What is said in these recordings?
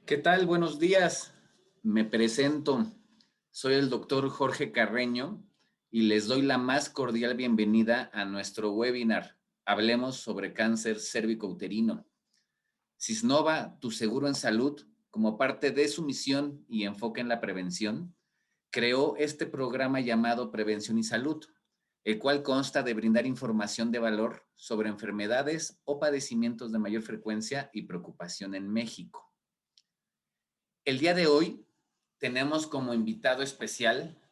¿Qué tal? Buenos días. Me presento. Soy el doctor Jorge Carreño y les doy la más cordial bienvenida a nuestro webinar. Hablemos sobre cáncer cérvico-uterino. Sisnova, tu seguro en salud, como parte de su misión y enfoque en la prevención, creó este programa llamado Prevención y Salud, el cual consta de brindar información de valor sobre enfermedades o padecimientos de mayor frecuencia y preocupación en México. El día de hoy tenemos como invitado especial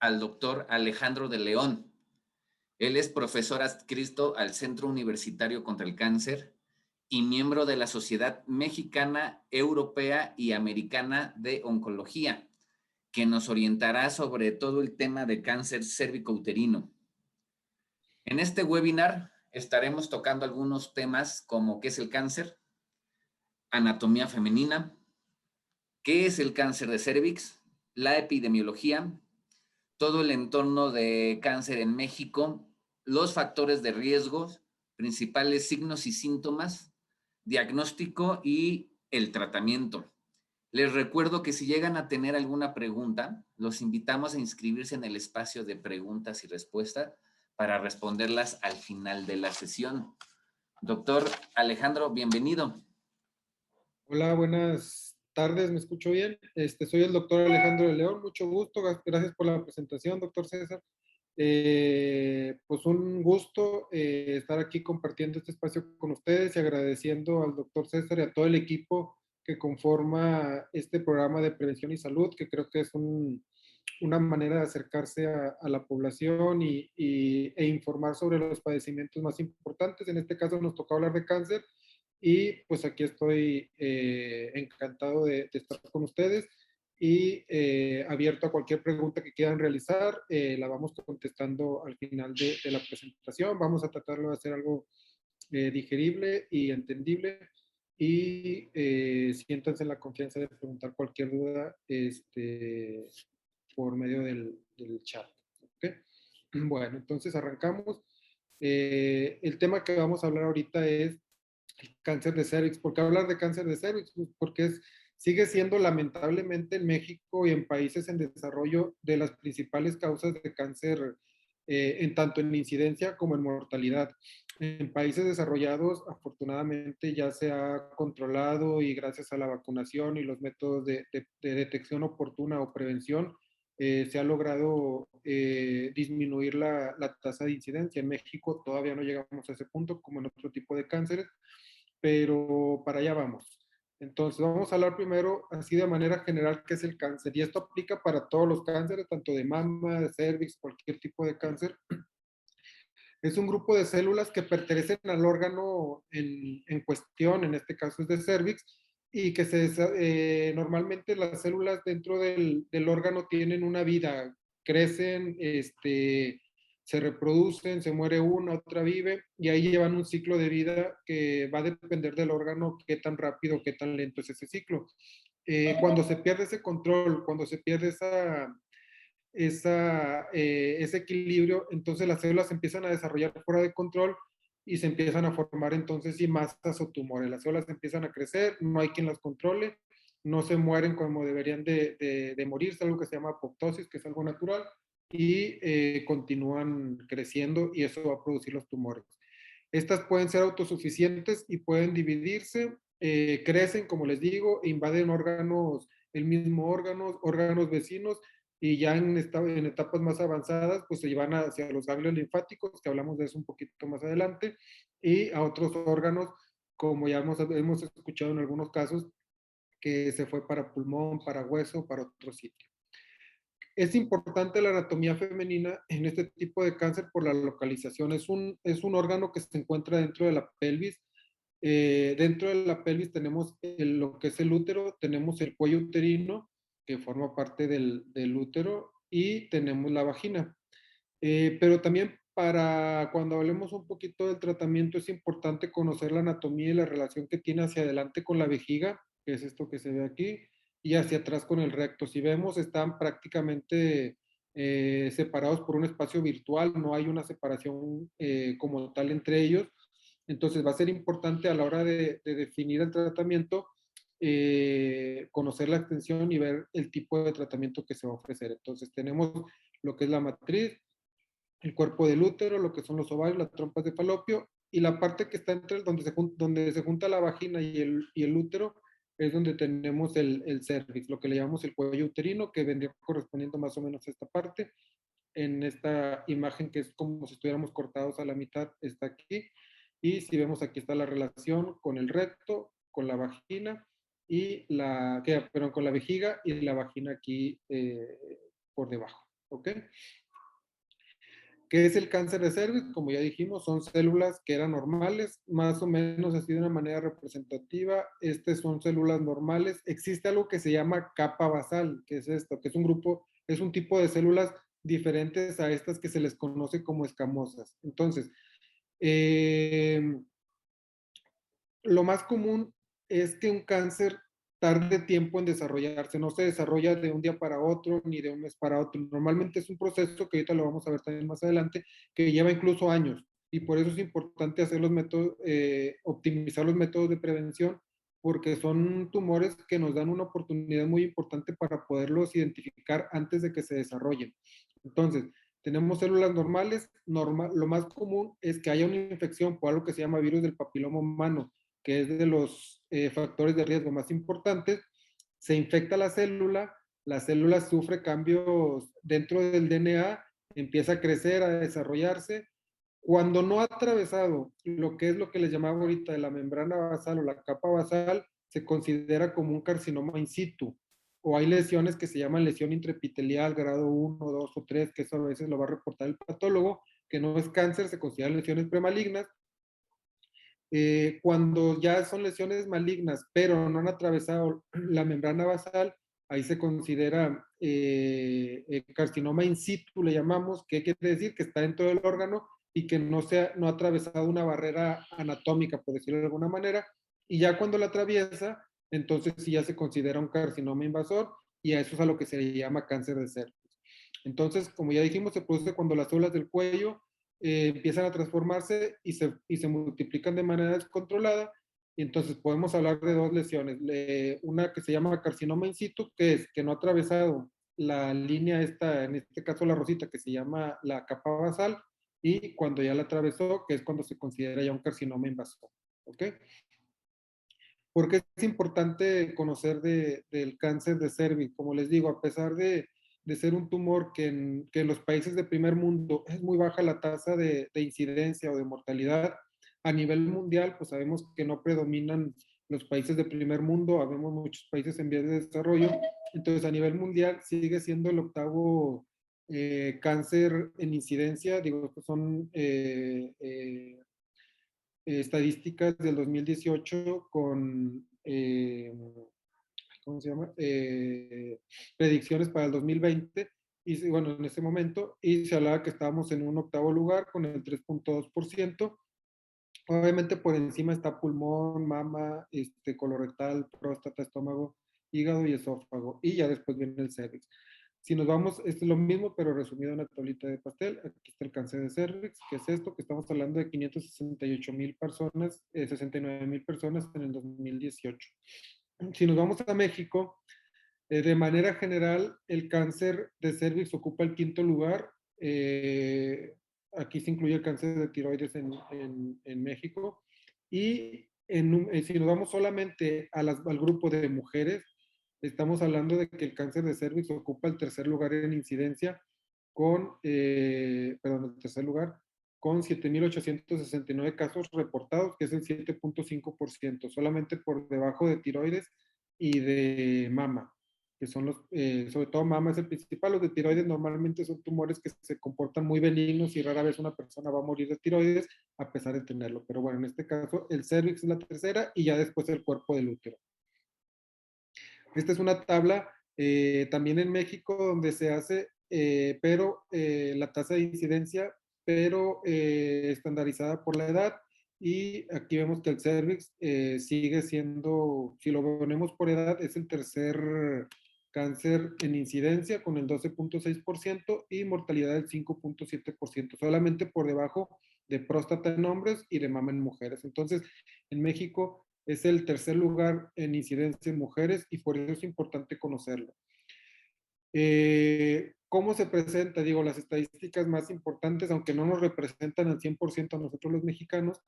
al doctor Alejandro de León. Él es profesor adscrito al Centro Universitario contra el Cáncer y miembro de la Sociedad Mexicana, Europea y Americana de Oncología, que nos orientará sobre todo el tema de cáncer cérvico-uterino. En este webinar estaremos tocando algunos temas como qué es el cáncer, anatomía femenina, qué es el cáncer de cérvix, la epidemiología, todo el entorno de cáncer en México, los factores de riesgo, principales signos y síntomas, diagnóstico y el tratamiento. Les recuerdo que si llegan a tener alguna pregunta, los invitamos a inscribirse en el espacio de preguntas y respuestas para responderlas al final de la sesión. Doctor Alejandro, bienvenido. Hola, buenas tardes, ¿me escucho bien? Soy el doctor Alejandro de León, mucho gusto, gracias por la presentación, doctor César. Pues un gusto estar aquí compartiendo este espacio con ustedes y agradeciendo al doctor César y a todo el equipo que conforma este programa de prevención y salud, que creo que es una manera de acercarse a la población e informar sobre los padecimientos más importantes. En este caso nos tocó hablar de cáncer. Y pues aquí estoy encantado de estar con ustedes y abierto a cualquier pregunta que quieran realizar. La vamos contestando al final de la presentación. Vamos a tratarlo de hacer algo digerible y entendible. Y siéntanse en la confianza de preguntar cualquier duda por medio del chat. ¿Okay? Bueno, entonces arrancamos. El tema que vamos a hablar ahorita es cáncer de cérvix. ¿Por qué hablar de cáncer de cérvix? Pues porque sigue siendo lamentablemente en México y en países en desarrollo de las principales causas de cáncer, en tanto en incidencia como en mortalidad. En países desarrollados, afortunadamente ya se ha controlado y gracias a la vacunación y los métodos de detección oportuna o prevención, se ha logrado disminuir la tasa de incidencia. En México todavía no llegamos a ese punto como en otro tipo de cánceres, pero para allá vamos. Entonces, vamos a hablar primero, así de manera general, qué es el cáncer. Y esto aplica para todos los cánceres, tanto de mama, de cervix, cualquier tipo de cáncer. Es un grupo de células que pertenecen al órgano en cuestión, en este caso es de cervix, y que normalmente las células dentro del órgano tienen una vida, crecen, se reproducen, se muere una, otra vive, y ahí llevan un ciclo de vida que va a depender del órgano, qué tan rápido, qué tan lento es ese ciclo. Cuando se pierde ese control, cuando se pierde ese equilibrio, entonces las células se empiezan a desarrollar fuera de control y se empiezan a formar entonces sí masas o tumores. Las células empiezan a crecer, no hay quien las controle, no se mueren como deberían de morirse, algo que se llama apoptosis, que es algo natural, y continúan creciendo y eso va a producir los tumores. Estas pueden ser autosuficientes y pueden dividirse, crecen, como les digo, e invaden órganos, el mismo órgano, órganos vecinos, y ya en etapas más avanzadas, pues se llevan hacia los ganglios linfáticos, que hablamos de eso un poquito más adelante, y a otros órganos, como ya hemos escuchado en algunos casos, que se fue para pulmón, para hueso, para otro sitio. Es importante la anatomía femenina en este tipo de cáncer por la localización. Es un órgano que se encuentra dentro de la pelvis. Dentro de la pelvis tenemos lo que es el útero, tenemos el cuello uterino, que forma parte del útero, y tenemos la vagina. Pero también para cuando hablemos un poquito del tratamiento es importante conocer la anatomía y la relación que tiene hacia adelante con la vejiga, que es esto que se ve aquí, y hacia atrás con el recto. Si vemos, están prácticamente separados por un espacio virtual, no hay una separación como tal entre ellos. Entonces va a ser importante a la hora de definir el tratamiento conocer la extensión y ver el tipo de tratamiento que se va a ofrecer. Entonces tenemos lo que es la matriz, el cuerpo del útero, lo que son los ovarios, las trompas de falopio, y la parte que está entre donde se junta la vagina y el útero es donde tenemos el cervix, lo que le llamamos el cuello uterino, que vendría correspondiendo más o menos a esta parte. En esta imagen que es como si estuviéramos cortados a la mitad, está aquí. Y si vemos aquí está la relación con el recto, con la vagina y perdón, con la vejiga y la vagina aquí por debajo. ¿Ok? ¿Qué es el cáncer de cervix? Como ya dijimos, son células que eran normales, más o menos así de una manera representativa. Estas son células normales. Existe algo que se llama capa basal, que es esto, que es un grupo, es un tipo de células diferentes a estas que se les conoce como escamosas. Entonces, eh, lo más común es que un cáncer tarde tiempo en desarrollarse, no se desarrolla de un día para otro ni de un mes para otro. Normalmente es un proceso que ahorita lo vamos a ver también más adelante, que lleva incluso años y por eso es importante hacer los métodos, optimizar los métodos de prevención, porque son tumores que nos dan una oportunidad muy importante para poderlos identificar antes de que se desarrollen. Entonces, tenemos células normales, lo más común es que haya una infección por algo que se llama virus del papiloma humano, que es de los factores de riesgo más importantes. Se infecta la célula sufre cambios dentro del DNA, empieza a crecer, a desarrollarse. Cuando no ha atravesado lo que es lo que les llamaba ahorita de la membrana basal o la capa basal, se considera como un carcinoma in situ. O hay lesiones que se llaman lesión intraepitelial, grado 1, 2 o 3, que eso a veces lo va a reportar el patólogo, que no es cáncer, se consideran lesiones premalignas. Cuando ya son lesiones malignas, pero no han atravesado la membrana basal, ahí se considera carcinoma in situ, le llamamos, que quiere decir que está dentro del órgano y que no ha atravesado una barrera anatómica, por decirlo de alguna manera, y ya cuando la atraviesa, entonces sí ya se considera un carcinoma invasor y a eso es a lo que se le llama cáncer de cervix. Entonces, como ya dijimos, se produce cuando las células del cuello empiezan a transformarse y se multiplican de manera descontrolada. Y entonces podemos hablar de dos lesiones. Una que se llama carcinoma in situ, que es que no ha atravesado la línea esta, en este caso la rosita, que se llama la capa basal, y cuando ya la atravesó, que es cuando se considera ya un carcinoma invasor. ¿Ok? Porque es importante conocer del cáncer de cervix. Como les digo, a pesar de ser un tumor que en los países de primer mundo es muy baja la tasa de incidencia o de mortalidad, a nivel mundial, pues sabemos que no predominan los países de primer mundo, habemos muchos países en vías de desarrollo, entonces a nivel mundial sigue siendo el octavo cáncer en incidencia, digo, estos son estadísticas del 2018 con, ¿cómo se llama? Predicciones para el 2020. Y bueno, en ese momento, y se hablaba que estábamos en un octavo lugar con el 3.2%. Obviamente por encima está pulmón, mama, colorectal, próstata, estómago, hígado y esófago. Y ya después viene el cervix. Si nos vamos, es lo mismo, pero resumido en la tablita de pastel. Aquí está el cáncer de cervix, que es esto, que estamos hablando de 568,000 personas, 69,000 personas en el 2018. Si nos vamos a México, de manera general, el cáncer de cervix ocupa el quinto lugar. Aquí se incluye el cáncer de tiroides en México. Y si nos vamos solamente al grupo de mujeres, estamos hablando de que el cáncer de cervix ocupa el tercer lugar en incidencia el tercer lugar, con 7,869 casos reportados, que es el 7.5%, solamente por debajo de tiroides y de mama, que son sobre todo mama es el principal. Los de tiroides normalmente son tumores que se comportan muy benignos y rara vez una persona va a morir de tiroides a pesar de tenerlo. Pero bueno, en este caso el cervix es la tercera y ya después el cuerpo del útero. Esta es una tabla también en México donde se hace, pero la tasa de incidencia, pero estandarizada por la edad. Y aquí vemos que el cervix sigue siendo, si lo ponemos por edad, es el tercer cáncer en incidencia con el 12.6% y mortalidad del 5.7%, solamente por debajo de próstata en hombres y de mama en mujeres. Entonces, en México es el tercer lugar en incidencia en mujeres y por eso es importante conocerlo. ¿Cómo se presenta? Digo, las estadísticas más importantes, aunque no nos representan al 100% a nosotros los mexicanos,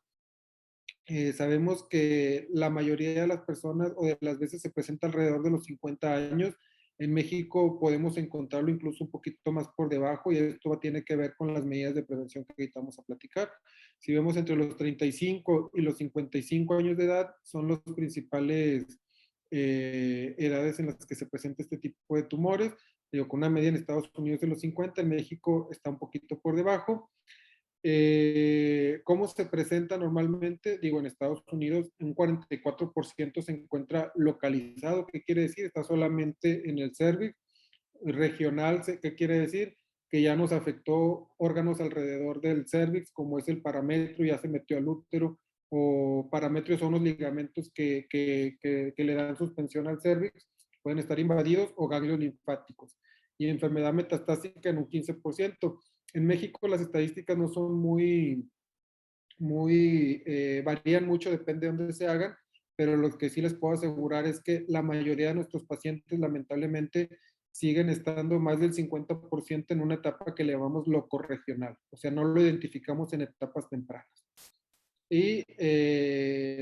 sabemos que la mayoría de las personas o de las veces se presenta alrededor de los 50 años. En México podemos encontrarlo incluso un poquito más por debajo y esto tiene que ver con las medidas de prevención que ahorita vamos a platicar. Si vemos entre los 35 y los 55 años de edad, son los principales edades en las que se presenta este tipo de tumores. Digo, con una media en Estados Unidos de los 50, en México está un poquito por debajo. ¿Cómo se presenta normalmente? Digo, en Estados Unidos un 44% se encuentra localizado. ¿Qué quiere decir? Está solamente en el cervix. Regional, ¿qué quiere decir? Que ya nos afectó órganos alrededor del cervix, como es el parametrio, ya se metió al útero, o parametrios son los ligamentos que le dan suspensión al cervix, pueden estar invadidos, o ganglios linfáticos. Y enfermedad metastásica en un 15%. En México las estadísticas no son varían mucho, depende de dónde se hagan, pero lo que sí les puedo asegurar es que la mayoría de nuestros pacientes lamentablemente siguen estando más del 50% en una etapa que le llamamos locorregional, o sea, no lo identificamos en etapas tempranas. Y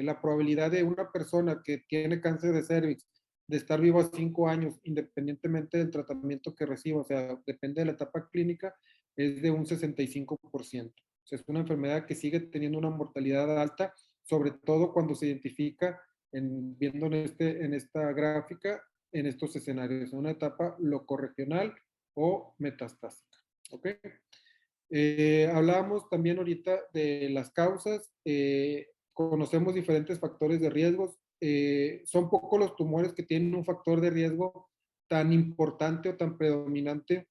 la probabilidad de una persona que tiene cáncer de cervix de estar vivo a 5 años, independientemente del tratamiento que reciba, o sea, depende de la etapa clínica, es de un 65%. O sea, es una enfermedad que sigue teniendo una mortalidad alta, sobre todo cuando se identifica, viendo en esta gráfica, en estos escenarios, en una etapa locorregional o metastásica. ¿Ok? Hablábamos también ahorita de las causas. Conocemos diferentes factores de riesgos. Son pocos los tumores que tienen un factor de riesgo tan importante o tan predominante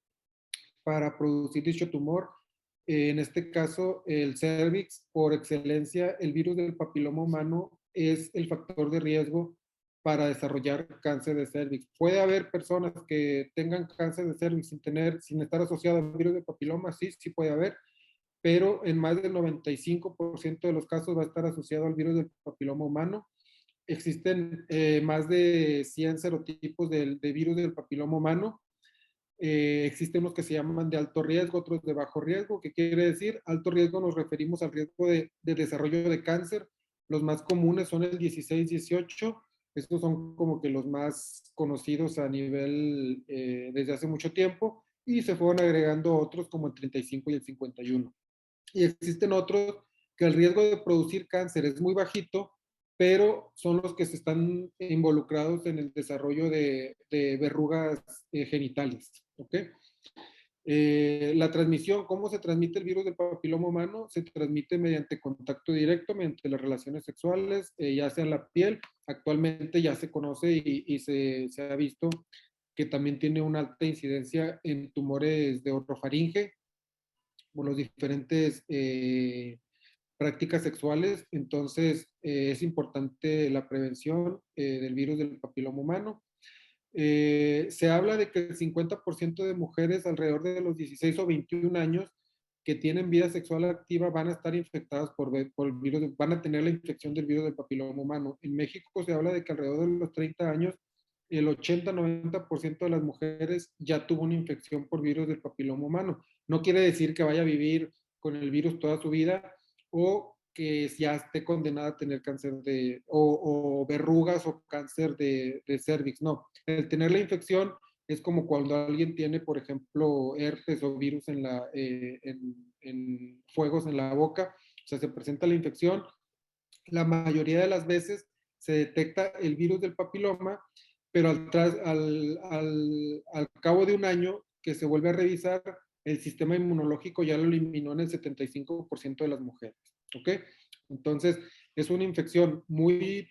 para producir dicho tumor. En este caso, el cervix, por excelencia, el virus del papiloma humano es el factor de riesgo para desarrollar cáncer de cervix. Puede haber personas que tengan cáncer de cervix sin estar asociado al virus del papiloma, sí, sí puede haber, pero en más del 95% de los casos va a estar asociado al virus del papiloma humano. Existen más de 100 serotipos de virus del papiloma humano. Existen unos que se llaman de alto riesgo, otros de bajo riesgo. ¿Qué quiere decir? Alto riesgo nos referimos al riesgo de desarrollo de cáncer. Los más comunes son el 16-18. Estos son como que los más conocidos a nivel desde hace mucho tiempo. Y se fueron agregando otros como el 35 y el 51. Y existen otros que el riesgo de producir cáncer es muy bajito, pero son los que se están involucrados en el desarrollo de verrugas genitales. ¿Ok? La transmisión, ¿cómo se transmite el virus del papiloma humano? Se transmite mediante contacto directo, mediante las relaciones sexuales, ya sea en la piel. Actualmente ya se conoce y se ha visto que también tiene una alta incidencia en tumores de orofaringe por los diferentes prácticas sexuales. Entonces, es importante la prevención del virus del papiloma humano. Se habla de que el 50% de mujeres alrededor de los 16 o 21 años que tienen vida sexual activa van a estar infectadas por el virus, van a tener la infección del virus del papiloma humano. En México se habla de que alrededor de los 30 años, el 80-90% de las mujeres ya tuvo una infección por virus del papiloma humano. No quiere decir que vaya a vivir con el virus toda su vida o que ya esté condenada a tener cáncer o verrugas o cáncer de cervix. No, el tener la infección es como cuando alguien tiene, por ejemplo, herpes o virus en fuegos en la boca. O sea, se presenta la infección. La mayoría de las veces se detecta el virus del papiloma, pero al cabo de un año que se vuelve a revisar, el sistema inmunológico ya lo eliminó en el 75% de las mujeres. ¿Ok? Entonces, es una infección muy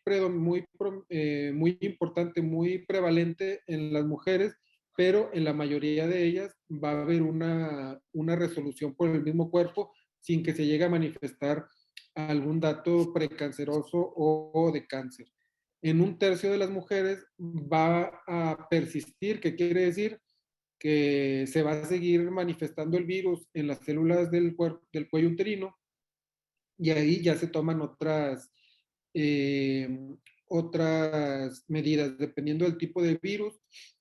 importante, muy prevalente en las mujeres, pero en la mayoría de ellas va a haber una resolución por el mismo cuerpo sin que se llegue a manifestar algún dato precanceroso o de cáncer. En un tercio de las mujeres va a persistir, que quiere decir que se va a seguir manifestando el virus en las células del cuello uterino y ahí ya se toman otras otras medidas, dependiendo del tipo de virus,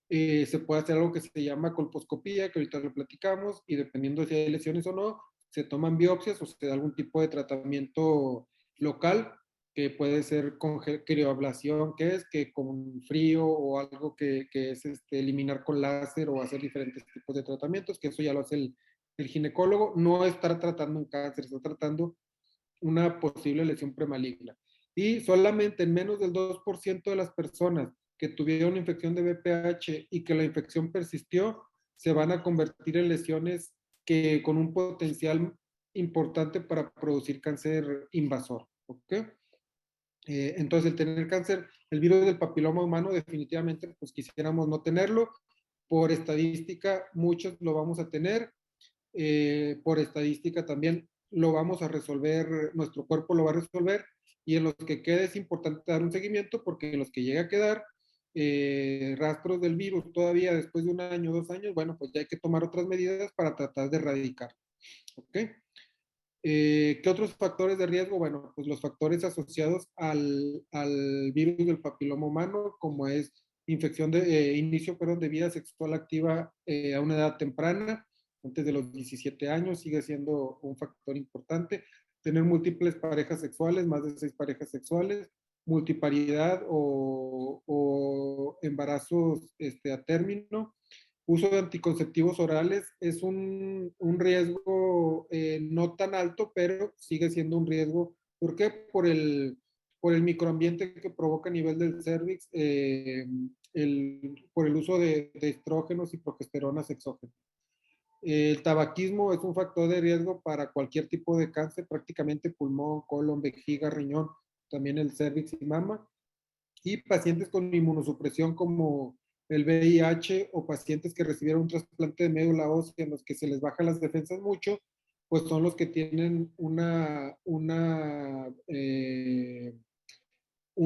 se puede hacer algo que se llama colposcopía, que ahorita lo platicamos, y dependiendo si hay lesiones o no, se toman biopsias o se da algún tipo de tratamiento local, que puede ser con crioablación, que es que con frío, o algo que es eliminar con láser, o hacer diferentes tipos de tratamientos, que eso ya lo hace el ginecólogo. No estar tratando un cáncer, está tratando una posible lesión premaligna. Y solamente en menos del 2% de las personas que tuvieron infección de VPH y que la infección persistió, se van a convertir en lesiones que con un potencial importante para producir cáncer invasor. ¿Ok? Entonces, el tener cáncer, el virus del papiloma humano, definitivamente, pues quisiéramos no tenerlo. Por estadística, muchos lo vamos a tener. Por estadística también lo vamos a resolver, nuestro cuerpo lo va a resolver, y en los que quede es importante dar un seguimiento, porque en los que llega a quedar rastros del virus todavía después de 1 año, 2 años, bueno, pues ya hay que tomar otras medidas para tratar de erradicar. ¿Ok? ¿Qué otros factores de riesgo? Bueno, pues los factores asociados al virus del papiloma humano, como es infección inicio, perdón, de vida sexual activa a una edad temprana, antes de los 17 años, sigue siendo un factor importante. Tener múltiples parejas sexuales, más de 6 parejas sexuales, multiparidad o embarazos a término. Uso de anticonceptivos orales es un riesgo no tan alto, pero sigue siendo un riesgo. ¿Por qué? Por el microambiente que provoca a nivel del cervix, por el uso de estrógenos y progesteronas exógenas. El tabaquismo es un factor de riesgo para cualquier tipo de cáncer, prácticamente pulmón, colon, vejiga, riñón, también el cervix y mama. Y pacientes con inmunosupresión como el VIH, o pacientes que recibieron un trasplante de médula ósea en los que se les bajan las defensas mucho, pues son los que tienen un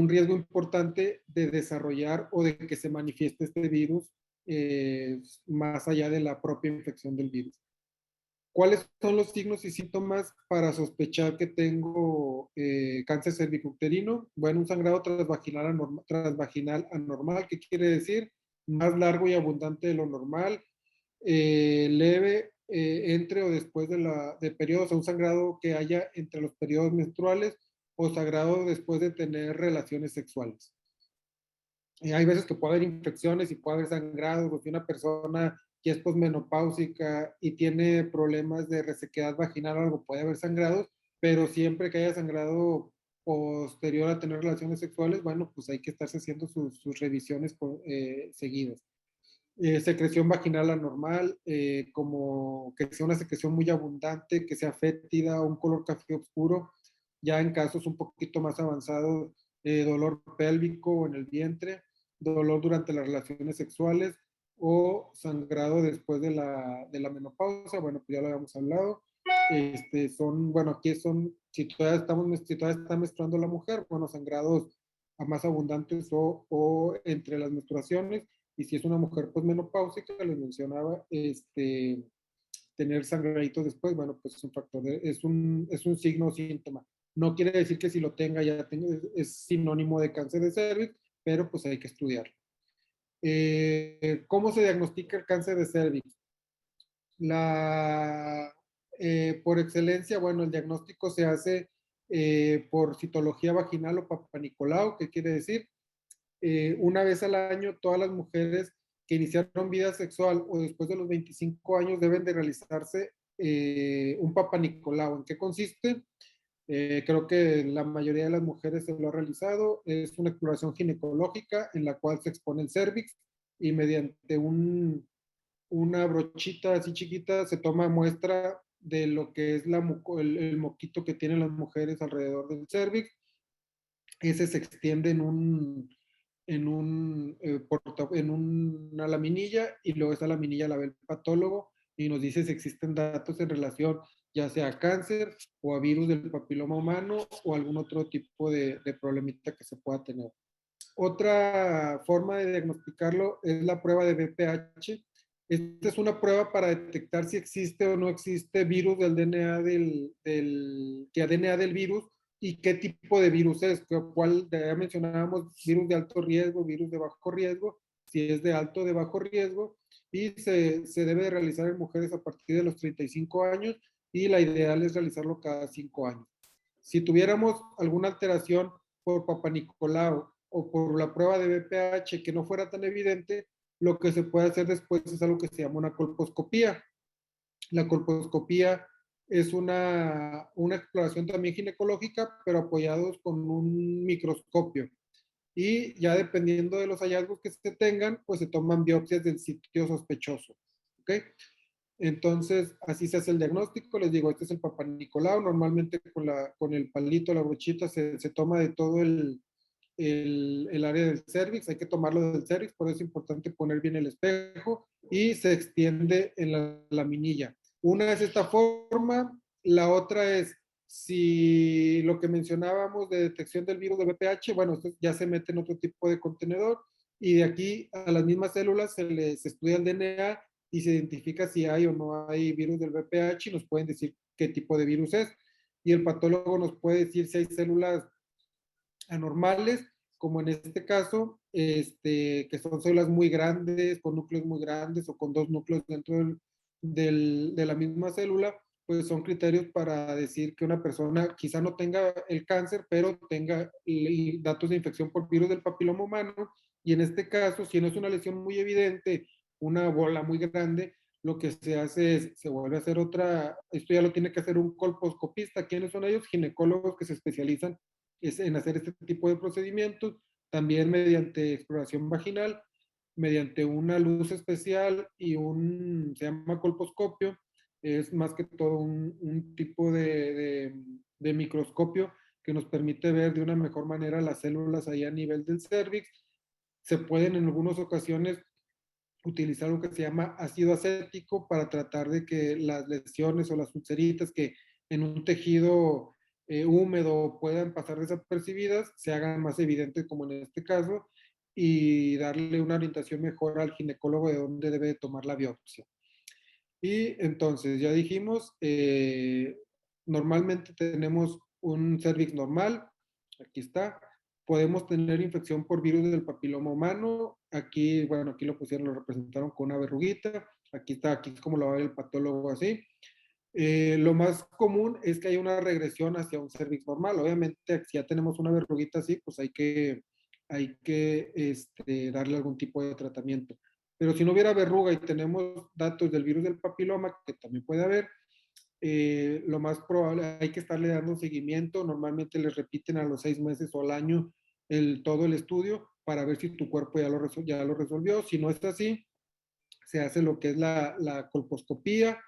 riesgo importante de desarrollar o de que se manifieste este virus más allá de la propia infección del virus. ¿Cuáles son los signos y síntomas para sospechar que tengo cáncer cervicuterino? Bueno, un sangrado transvaginal anormal, ¿qué quiere decir? Más largo y abundante de lo normal, leve entre o después de periodos, o sea, un sangrado que haya entre los periodos menstruales, o sangrado después de tener relaciones sexuales. Hay veces que puede haber infecciones y puede haber sangrado, porque una persona que es posmenopáusica y tiene problemas de resequedad vaginal o algo, puede haber sangrados, pero siempre que haya sangrado posterior a tener relaciones sexuales, bueno, pues hay que estarse haciendo sus revisiones seguidas. Secreción vaginal anormal, como que sea una secreción muy abundante, que sea fétida, un color café oscuro, ya en casos un poquito más avanzados, dolor pélvico en el vientre, dolor durante las relaciones sexuales, o sangrado después de la menopausia. Bueno, pues ya lo habíamos hablado. Bueno, aquí son, si todavía está menstruando la mujer, bueno, sangrados a más abundantes o entre las menstruaciones. Y si es una mujer posmenopáusica, les mencionaba, tener sangraditos después, bueno, pues es un factor, es un signo o síntoma. No quiere decir que si lo tenga es sinónimo de cáncer de cervix, pero pues hay que estudiarlo. ¿Cómo se diagnostica el cáncer de cervix? Por excelencia, bueno, el diagnóstico se hace por citología vaginal o Papanicolau. ¿Qué quiere decir? Una vez al año, todas las mujeres que iniciaron vida sexual o después de los 25 años deben de realizarse un Papanicolau. ¿En qué consiste? Creo que la mayoría de las mujeres se lo ha realizado. Es una exploración ginecológica en la cual se expone el cervix, y mediante una brochita así chiquita se toma muestra de lo que es el moquito que tienen las mujeres alrededor del cervix. Ese se extiende en una laminilla, y luego esa laminilla la ve el patólogo y nos dice si existen datos en relación ya sea a cáncer o a virus del papiloma humano o algún otro tipo de problemita que se pueda tener. Otra forma de diagnosticarlo es la prueba de VPH. Esta es una prueba para detectar si existe o no existe virus del DNA que DNA del virus y qué tipo de virus es, cuál, ya mencionábamos virus de alto riesgo, virus de bajo riesgo, si es de alto o de bajo riesgo, y se debe realizar en mujeres a partir de los 35 años y la ideal es realizarlo cada 5 años. Si tuviéramos alguna alteración por Papa Nicolau o por la prueba de BPH que no fuera tan evidente, lo que se puede hacer después es algo que se llama una colposcopía. La colposcopía es una exploración también ginecológica, pero apoyados con un microscopio. Y ya dependiendo de los hallazgos que se tengan, pues se toman biopsias del sitio sospechoso. ¿Ok? Entonces, así se hace el diagnóstico. Les digo, este es el Papa Nicolau. Normalmente con el palito, la brochita, se toma de todo el área del cervix. Hay que tomarlo del cervix, por eso es importante poner bien el espejo y se extiende en la laminilla. Una es esta forma, la otra es si lo que mencionábamos de detección del virus de VPH, bueno, esto ya se mete en otro tipo de contenedor y de aquí a las mismas células se les estudia el DNA y se identifica si hay o no hay virus del VPH y nos pueden decir qué tipo de virus es. Y el patólogo nos puede decir si hay células anormales, como en este caso, que son células muy grandes, con núcleos muy grandes o con dos núcleos dentro de la misma célula, pues son criterios para decir que una persona quizá no tenga el cáncer, pero tenga datos de infección por virus del papiloma humano. Y en este caso, si no es una lesión muy evidente, una bola muy grande, lo que se hace es, se vuelve a hacer esto ya lo tiene que hacer un colposcopista. ¿Quiénes son ellos? Ginecólogos que se especializan en hacer este tipo de procedimientos, también mediante exploración vaginal, mediante una luz especial y se llama colposcopio, es más que todo un tipo de microscopio que nos permite ver de una mejor manera las células ahí a nivel del cervix. Se pueden en algunas ocasiones utilizar lo que se llama ácido acético para tratar de que las lesiones o las ulceritas que en un tejido húmedo puedan pasar desapercibidas se hagan más evidentes como en este caso y darle una orientación mejor al ginecólogo de dónde debe tomar la biopsia. Y entonces ya dijimos, normalmente tenemos un cervix normal, aquí está. Podemos tener infección por virus del papiloma humano. Aquí, bueno, aquí lo pusieron, lo representaron con una verruguita. Aquí está, aquí es como lo va a ver el patólogo así. Lo más común es que haya una regresión hacia un cervix normal. Obviamente, si ya tenemos una verruguita así, pues hay que darle algún tipo de tratamiento. Pero si no hubiera verruga y tenemos datos del virus del papiloma, que también puede haber, lo más probable hay que estarle dando seguimiento. Normalmente les repiten a los 6 meses o al año todo el estudio para ver si tu cuerpo ya lo resolvió. Si no es así, se hace lo que es la colposcopía,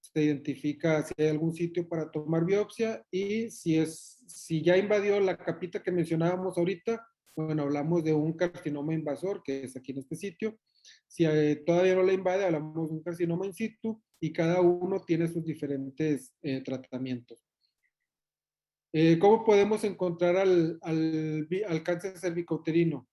se identifica si hay algún sitio para tomar biopsia y si ya invadió la capita que mencionábamos ahorita, bueno, hablamos de un carcinoma invasor, que es aquí en este sitio. Si todavía no la invade, hablamos de un carcinoma in situ y cada uno tiene sus diferentes tratamientos. ¿Cómo podemos encontrar al cáncer cervicouterino?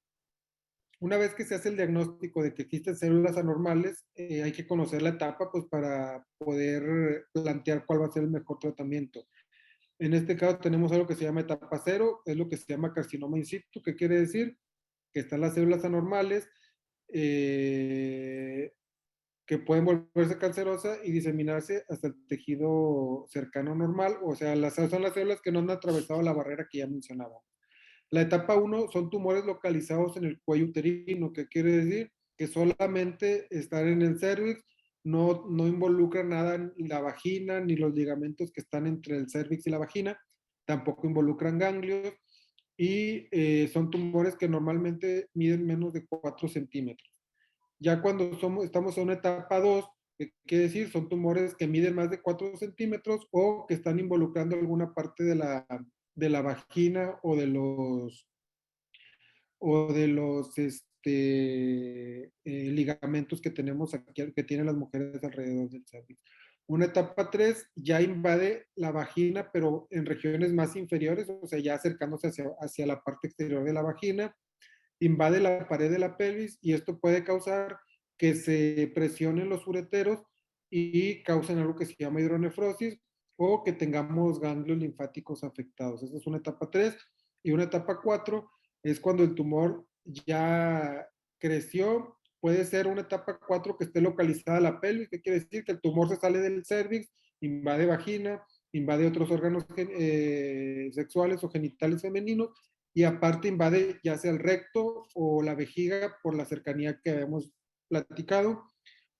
Una vez que se hace el diagnóstico de que existen células anormales, hay que conocer la etapa pues, para poder plantear cuál va a ser el mejor tratamiento. En este caso tenemos algo que se llama etapa cero, es lo que se llama carcinoma in situ, que quiere decir que están las células anormales que pueden volverse cancerosas y diseminarse hasta el tejido cercano normal, o sea, son las células que no han atravesado la barrera que ya mencionaba. La etapa 1 son tumores localizados en el cuello uterino, que quiere decir que solamente están en el cervix, no involucra nada en la vagina ni los ligamentos que están entre el cervix y la vagina, tampoco involucran ganglios y son tumores que normalmente miden menos de 4 centímetros. Ya cuando estamos en una etapa 2, que quiere decir son tumores que miden más de 4 centímetros o que están involucrando alguna parte de la vagina o de los ligamentos que tenemos aquí, que tienen las mujeres alrededor del cervix. Una etapa 3 ya invade la vagina, pero en regiones más inferiores, o sea, ya acercándose hacia la parte exterior de la vagina, invade la pared de la pelvis y esto puede causar que se presionen los ureteros y causen algo que se llama hidronefrosis. o que tengamos ganglios linfáticos afectados. Esa es una etapa 3. Y una etapa 4 es cuando el tumor ya creció. Puede ser una etapa 4 que esté localizada en la pelvis, que quiere decir que el tumor se sale del cervix, invade vagina, invade otros órganos sexuales o genitales femeninos, y aparte invade ya sea el recto o la vejiga por la cercanía que habíamos platicado,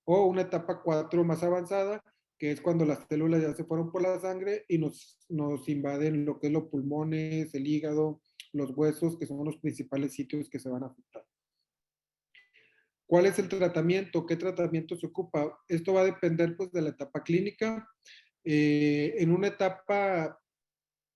o una etapa 4 más avanzada, que es cuando las células ya se fueron por la sangre y nos invaden lo que es los pulmones, el hígado, los huesos, que son los principales sitios que se van a afectar. ¿Cuál es el tratamiento? ¿Qué tratamiento se ocupa? Esto va a depender pues de la etapa clínica. En una etapa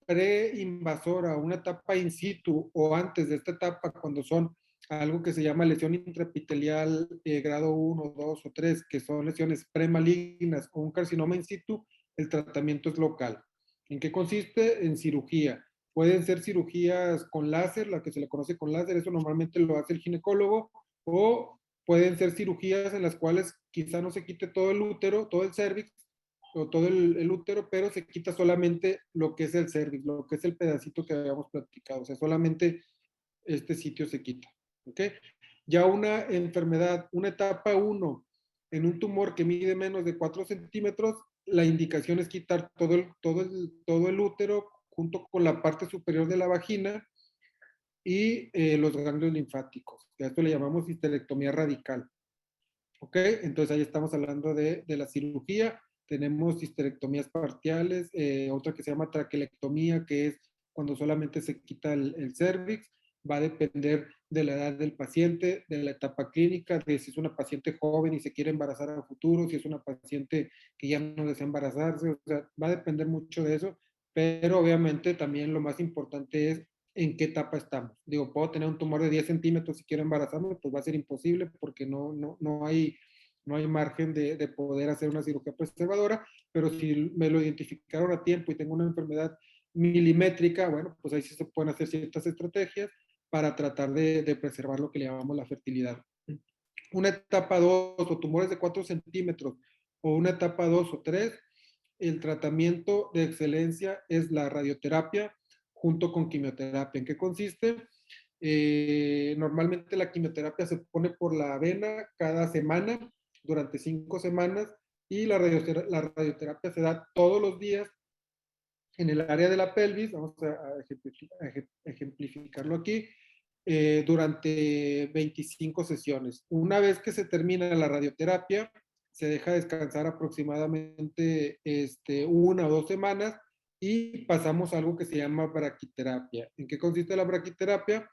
preinvasora, una etapa in situ o antes de esta etapa, cuando son algo que se llama lesión intraepitelial grado 1, 2 o 3, que son lesiones premalignas o un carcinoma in situ, el tratamiento es local. ¿En qué consiste? En cirugía. Pueden ser cirugías con láser, la que se le conoce con láser, eso normalmente lo hace el ginecólogo, o pueden ser cirugías en las cuales quizá no se quite todo el útero, todo el cervix, o todo el útero, pero se quita solamente lo que es el cervix, lo que es el pedacito que habíamos platicado, o sea, solamente este sitio se quita, ¿ok? Ya una enfermedad, una etapa 1, en un tumor que mide menos de 4 centímetros, la indicación es quitar todo el útero junto con la parte superior de la vagina y los ganglios linfáticos. A esto le llamamos histerectomía radical. ¿Ok? Entonces ahí estamos hablando de la cirugía. Tenemos histerectomías parciales, otra que se llama traquelectomía, que es cuando solamente se quita el cervix. Va a depender de la edad del paciente, de la etapa clínica, de si es una paciente joven y se quiere embarazar a futuro, si es una paciente que ya no desea embarazarse, o sea, va a depender mucho de eso, pero obviamente también lo más importante es en qué etapa estamos. Digo, puedo tener un tumor de 10 centímetros si quiero embarazarme, pues va a ser imposible porque no hay margen de poder hacer una cirugía preservadora, pero si me lo identificaron a tiempo y tengo una enfermedad milimétrica, bueno, pues ahí sí se pueden hacer ciertas estrategias para tratar de preservar lo que le llamamos la fertilidad. Una etapa 2 o tumores de 4 centímetros o una etapa 2 o 3, el tratamiento de excelencia es la radioterapia junto con quimioterapia. ¿En qué consiste? Normalmente la quimioterapia se pone por la vena cada semana durante 5 semanas y la radioterapia se da todos los días en el área de la pelvis. Vamos a ejemplificarlo aquí. Durante 25 sesiones. Una vez que se termina la radioterapia, se deja descansar aproximadamente 1 o 2 semanas y pasamos a algo que se llama braquiterapia. ¿En qué consiste la braquiterapia?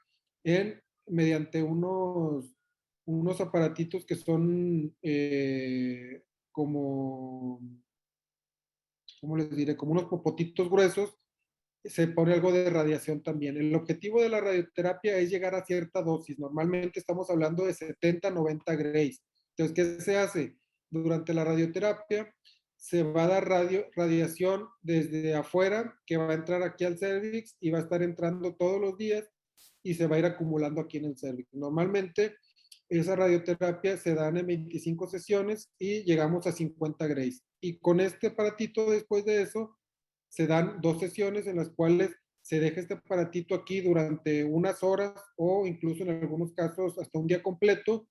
Mediante unos aparatitos que son como, ¿cómo les diré? Como unos popotitos gruesos, se pone algo de radiación también. El objetivo de la radioterapia es llegar a cierta dosis. Normalmente estamos hablando de 70, 90 grays. Entonces, ¿qué se hace? Durante la radioterapia se va a dar radiación desde afuera, que va a entrar aquí al cervix y va a estar entrando todos los días y se va a ir acumulando aquí en el cervix. Normalmente esa radioterapia se dan en 25 sesiones y llegamos a 50 grays. Y con este aparatito, después de eso, se dan 2 sesiones en las cuales se deja este aparatito aquí durante unas horas o incluso en algunos casos hasta un día completo,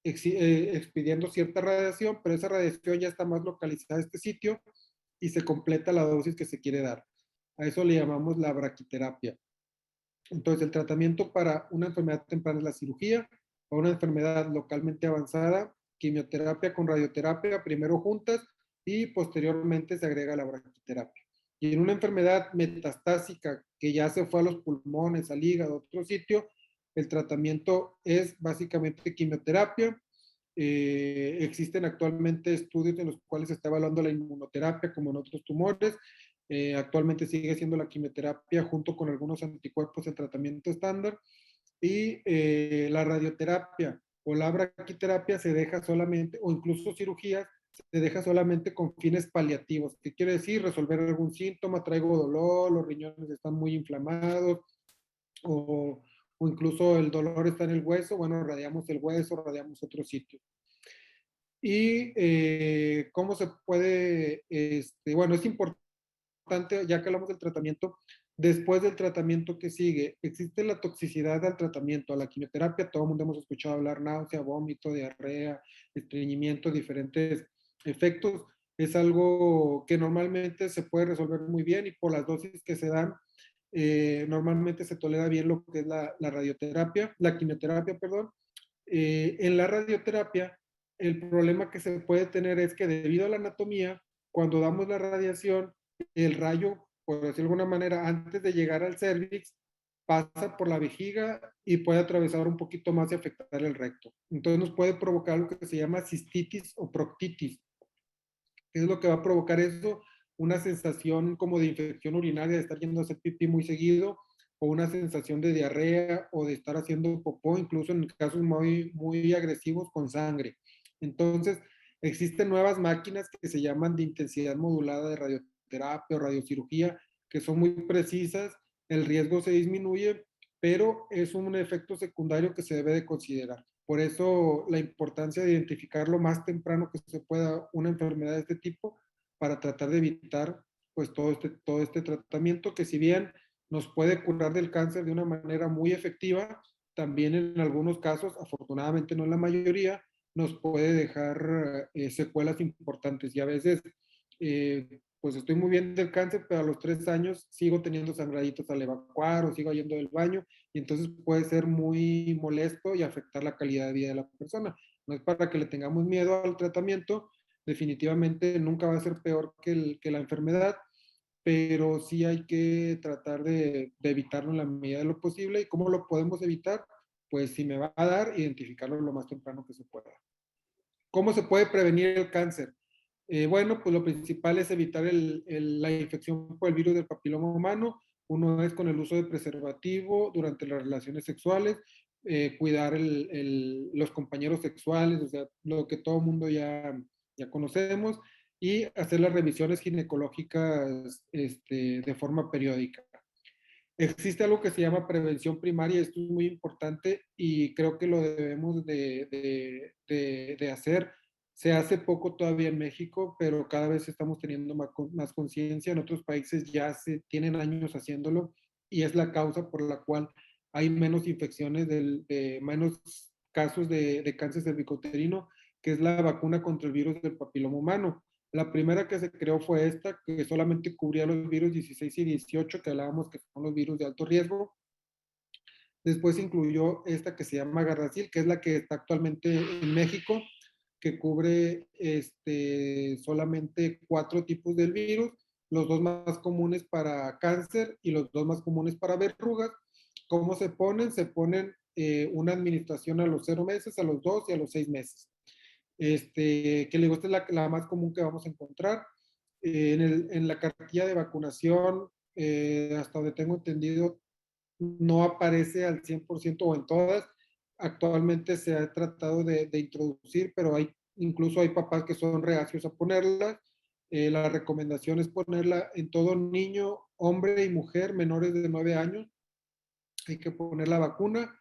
expidiendo cierta radiación, pero esa radiación ya está más localizada en este sitio y se completa la dosis que se quiere dar. A eso le llamamos la braquiterapia. Entonces, el tratamiento para una enfermedad temprana es la cirugía, para una enfermedad localmente avanzada, quimioterapia con radioterapia, primero juntas y posteriormente se agrega la braquiterapia. Y en una enfermedad metastásica que ya se fue a los pulmones, al hígado, a otro sitio, el tratamiento es básicamente quimioterapia. Existen actualmente estudios en los cuales se está evaluando la inmunoterapia como en otros tumores. Actualmente sigue siendo la quimioterapia junto con algunos anticuerpos el tratamiento estándar. Y la radioterapia o la braquiterapia se deja solamente, o incluso cirugías, se deja solamente con fines paliativos. ¿Qué quiere decir? Resolver algún síntoma, traigo dolor, los riñones están muy inflamados, o incluso el dolor está en el hueso, bueno, radiamos el hueso, radiamos otro sitio. Y cómo se puede, bueno, es importante importante, ya que hablamos del tratamiento, después del tratamiento que sigue, existe la toxicidad al tratamiento, a la quimioterapia, todo el mundo hemos escuchado hablar náusea, vómito, diarrea, estreñimiento, diferentes efectos. Es algo que normalmente se puede resolver muy bien y por las dosis que se dan, normalmente se tolera bien lo que es la radioterapia, la quimioterapia, perdón. En la radioterapia, el problema que se puede tener es que debido a la anatomía, cuando damos la radiación, el rayo, por decirlo de alguna manera, antes de llegar al cervix, pasa por la vejiga y puede atravesar un poquito más y afectar el recto. Entonces nos puede provocar lo que se llama cistitis o proctitis. ¿Qué es lo que va a provocar eso? Una sensación como de infección urinaria, de estar yendo a hacer pipí muy seguido, o una sensación de diarrea o de estar haciendo popó, incluso en casos muy agresivos con sangre. Entonces, existen nuevas máquinas que se llaman de intensidad modulada de radioterapia o radiocirugía, que son muy precisas, el riesgo se disminuye, pero es un efecto secundario que se debe de considerar. Por eso la importancia de identificar lo más temprano que se pueda una enfermedad de este tipo para tratar de evitar pues todo este tratamiento que si bien nos puede curar del cáncer de una manera muy efectiva, también en algunos casos, afortunadamente no en la mayoría, nos puede dejar secuelas importantes y a veces pues estoy muy bien del cáncer, pero a los 3 años sigo teniendo sangraditos al evacuar o sigo yendo del baño y entonces puede ser muy molesto y afectar la calidad de vida de la persona. No es para que le tengamos miedo al tratamiento, definitivamente nunca va a ser peor que la enfermedad, pero sí hay que tratar de evitarlo en la medida de lo posible. ¿Y cómo lo podemos evitar? Pues si me va a dar, identificarlo lo más temprano que se pueda. ¿Cómo se puede prevenir el cáncer? Bueno, pues lo principal es evitar la infección por el virus del papiloma humano. Uno es con el uso de preservativo durante las relaciones sexuales, cuidar los compañeros sexuales, o sea, lo que todo el mundo ya conocemos, y hacer las revisiones ginecológicas de forma periódica. Existe algo que se llama prevención primaria, esto es muy importante y creo que lo debemos de hacer. Se hace poco todavía en México, pero cada vez estamos teniendo más conciencia. En otros países ya se tienen años haciéndolo y es la causa por la cual hay menos infecciones, menos casos de cáncer cervicouterino, que es la vacuna contra el virus del papiloma humano. La primera que se creó fue esta, que solamente cubría los virus 16 y 18, que hablábamos que son los virus de alto riesgo. Después incluyó esta que se llama Gardasil, que es la que está actualmente en México, que cubre solamente 4 tipos del virus, los 2 más comunes para cáncer y los 2 más comunes para verrugas. ¿Cómo se ponen? Se ponen una administración a los 0 meses, a los 2 y a los 6 meses. Que le guste la más común que vamos a encontrar. En la cartilla de vacunación, hasta donde tengo entendido, no aparece al 100% o en todas. Actualmente se ha tratado de introducir, pero incluso hay papás que son reacios a ponerla. La recomendación es ponerla en todo niño, hombre y mujer menores de 9 años. Hay que poner la vacuna.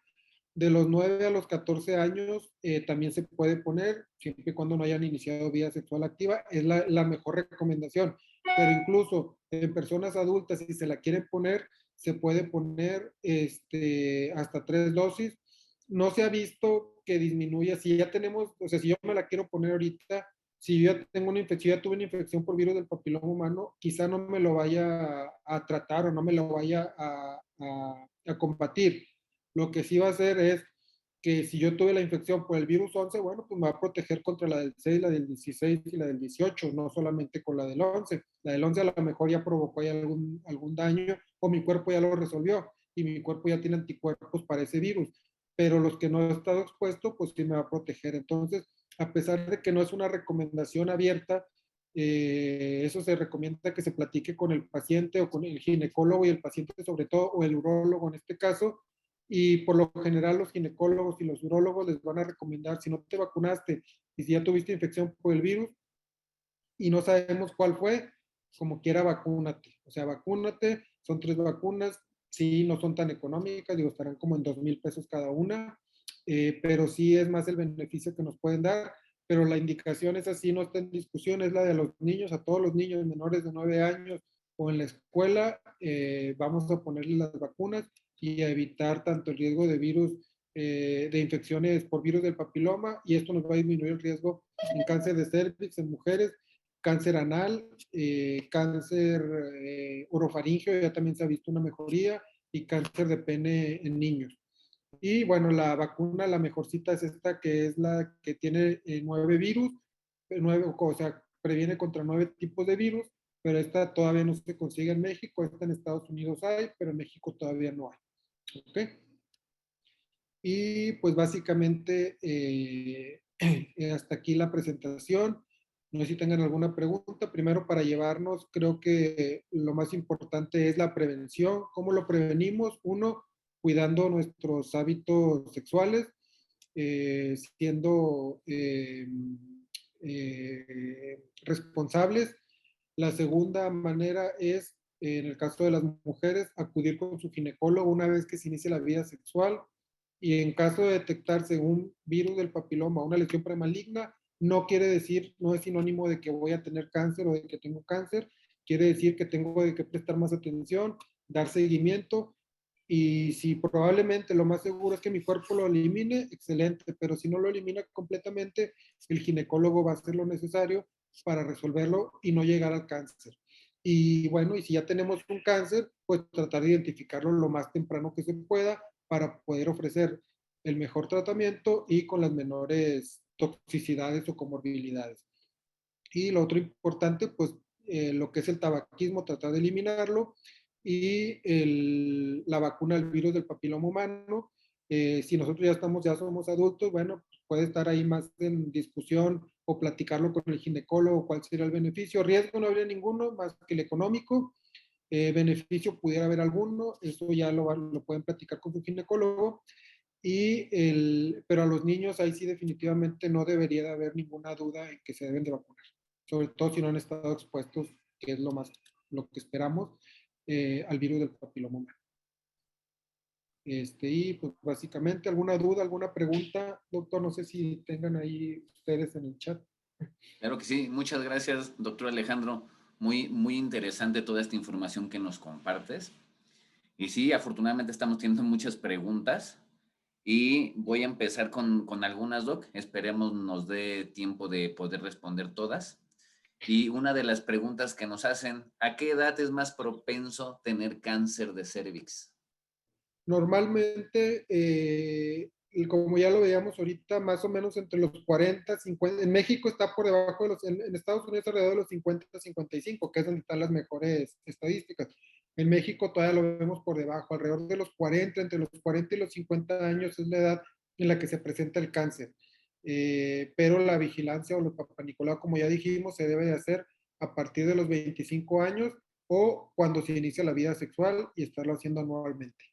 De los 9 a los 14 años también se puede poner, siempre y cuando no hayan iniciado vida sexual activa, es la mejor recomendación. Pero incluso en personas adultas, si se la quieren poner, se puede poner hasta 3 dosis. No se ha visto que disminuya. Si ya tenemos, o sea, si yo me la quiero poner ahorita, si yo ya tengo una infección, ya tuve una infección por virus del papiloma humano, quizá no me lo vaya a tratar o no me lo vaya a combatir. Lo que sí va a hacer es que si yo tuve la infección por el virus 11, bueno, pues me va a proteger contra la del 6, la del 16 y la del 18, no solamente con la del 11. La del 11 a lo mejor ya provocó ya algún daño o mi cuerpo ya lo resolvió y mi cuerpo ya tiene anticuerpos para ese virus. Pero los que no he estado expuesto, pues sí me va a proteger. Entonces, a pesar de que no es una recomendación abierta, eso se recomienda que se platique con el paciente o con el ginecólogo y el paciente sobre todo, o el urólogo en este caso, y por lo general los ginecólogos y los urólogos les van a recomendar, si no te vacunaste y si ya tuviste infección por el virus y no sabemos cuál fue, como quiera vacúnate. O sea, vacúnate, son 3 vacunas, sí, no son tan económicas, digo, estarán como en 2,000 pesos cada una, pero sí es más el beneficio que nos pueden dar, pero la indicación es así, no está en discusión, es la de los niños, a todos los niños menores de 9 años, o en la escuela, vamos a ponerle las vacunas y a evitar tanto el riesgo de virus, de infecciones por virus del papiloma, y esto nos va a disminuir el riesgo en cáncer de cervix en mujeres, cáncer anal, cáncer orofaringeo, ya también se ha visto una mejoría, y cáncer de pene en niños. Y bueno, la vacuna, la mejorcita es esta, que es la que tiene 9 virus, 9, o sea, previene contra 9 tipos de virus, pero esta todavía no se consigue en México, esta en Estados Unidos hay, pero en México todavía no hay. ¿Ok? Y pues básicamente hasta aquí la presentación. No sé si tengan alguna pregunta. Primero, para llevarnos, creo que lo más importante es la prevención. ¿Cómo lo prevenimos? Uno, cuidando nuestros hábitos sexuales, siendo responsables. La segunda manera es, en el caso de las mujeres, acudir con su ginecólogo una vez que se inicie la vida sexual, y en caso de detectarse un virus del papiloma, una lesión premaligna, no quiere decir, no es sinónimo de que voy a tener cáncer o de que tengo cáncer, quiere decir que tengo que prestar más atención, dar seguimiento, y si probablemente lo más seguro es que mi cuerpo lo elimine, excelente, pero si no lo elimina completamente, el ginecólogo va a hacer lo necesario para resolverlo y no llegar al cáncer. Y bueno, y si ya tenemos un cáncer, pues tratar de identificarlo lo más temprano que se pueda para poder ofrecer el mejor tratamiento y con las menores toxicidades o comorbilidades. Y lo otro importante, pues lo que es el tabaquismo, tratar de eliminarlo, y la vacuna del virus del papiloma humano. Si nosotros ya somos adultos, bueno, puede estar ahí más en discusión o platicarlo con el ginecólogo, cuál sería el beneficio. Riesgo no habría ninguno más que el económico. Beneficio pudiera haber alguno, eso ya lo pueden platicar con su ginecólogo. Pero a los niños ahí sí definitivamente no debería de haber ninguna duda en que se deben de vacunar, sobre todo si no han estado expuestos, que es lo que esperamos, al virus del papiloma humano. Y pues básicamente, ¿alguna duda, alguna pregunta, doctor? No sé si tengan ahí ustedes en el chat. Claro que sí. Muchas gracias, doctor Alejandro. Muy, muy interesante toda esta información que nos compartes. Y sí, afortunadamente estamos teniendo muchas preguntas y voy a empezar con algunas, Doc. Esperemos nos dé tiempo de poder responder todas. Y una de las preguntas que nos hacen, ¿a qué edad es más propenso tener cáncer de cervix? Normalmente, y como ya lo veíamos ahorita, más o menos entre los 40, 50, en México está por debajo de en Estados Unidos alrededor de los 50, 55, que es donde están las mejores estadísticas. En México todavía lo vemos por debajo, alrededor de los 40, entre los 40 y los 50 años es la edad en la que se presenta el cáncer. Pero la vigilancia o los Papá Nicolau, como ya dijimos, se debe de hacer a partir de los 25 años o cuando se inicia la vida sexual, y estarlo haciendo anualmente.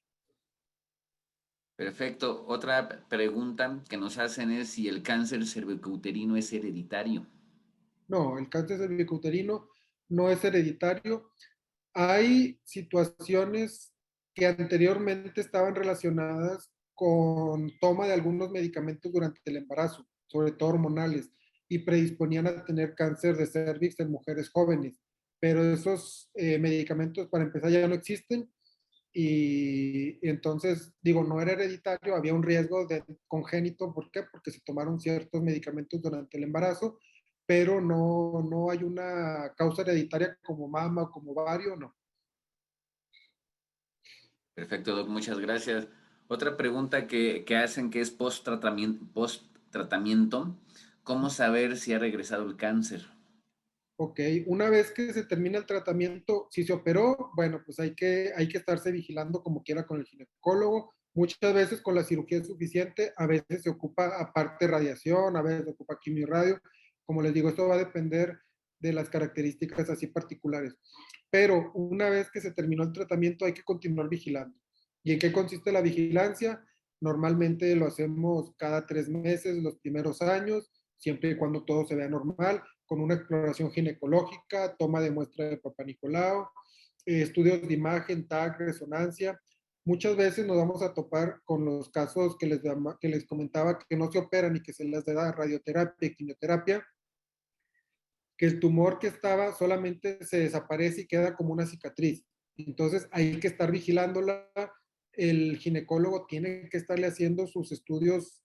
Perfecto. Otra pregunta que nos hacen es si el cáncer cervicouterino es hereditario. No, el cáncer cervicouterino no es hereditario. Hay situaciones que anteriormente estaban relacionadas con toma de algunos medicamentos durante el embarazo, sobre todo hormonales, y predisponían a tener cáncer de cervix en mujeres jóvenes. Pero esos medicamentos, para empezar, ya no existen, y entonces, digo, no era hereditario, había un riesgo de congénito. ¿Por qué? Porque se tomaron ciertos medicamentos durante el embarazo, pero no hay una causa hereditaria como mama o como ovario, no. Perfecto, Doc, muchas gracias. Otra pregunta que hacen que es post-tratamiento, ¿cómo saber si ha regresado el cáncer? Ok, una vez que se termina el tratamiento, si se operó, bueno, pues hay que estarse vigilando como quiera con el ginecólogo. Muchas veces con la cirugía es suficiente, a veces se ocupa aparte radiación, a veces se ocupa quimioradio. Como les digo, esto va a depender de las características así particulares. Pero una vez que se terminó el tratamiento hay que continuar vigilando. ¿Y en qué consiste la vigilancia? Normalmente lo hacemos cada 3 meses, los primeros años, siempre y cuando todo se vea normal, con una exploración ginecológica, toma de muestra de Papá Nicolau, estudios de imagen, TAC, resonancia. Muchas veces nos vamos a topar con los casos que les comentaba, que no se operan y que se les da radioterapia y quimioterapia, que el tumor que estaba solamente se desaparece y queda como una cicatriz. Entonces hay que estar vigilándola. El ginecólogo tiene que estarle haciendo sus estudios